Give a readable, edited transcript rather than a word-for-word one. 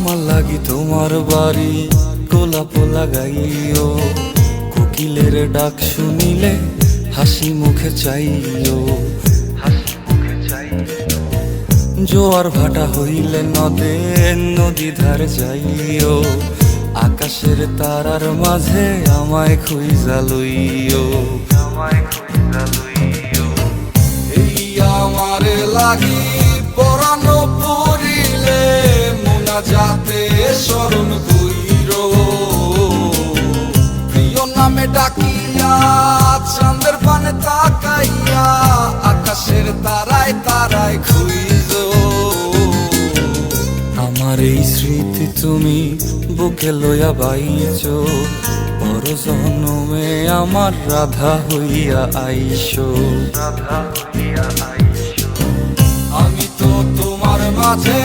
আমার লাগি তোমার বাড়ি গোলাপ লাগাইও, কোকিলের ডাক শুনিলে হাসি মুখে চাইও, জোয়ার ভাটা হইলে নদে নদী ধার যাইও, আকাশের তারার মাঝে আমায় খুঁজা লইও, এই আমারে লাগি পরানো পড়িলে মোনা যাতে স্মরণ কইরো, প্রিয় নামে ডাকিয়া চাঁদের পানে তাকাইয়া আকাশের তারায় তারায় খুঁজো। আমার এই স্মৃতি তুমি বুকে লইয়া বাইছো, পর জন্মে আমার রাধা হইয়া আইসো, আমি তো তোমার মাঝে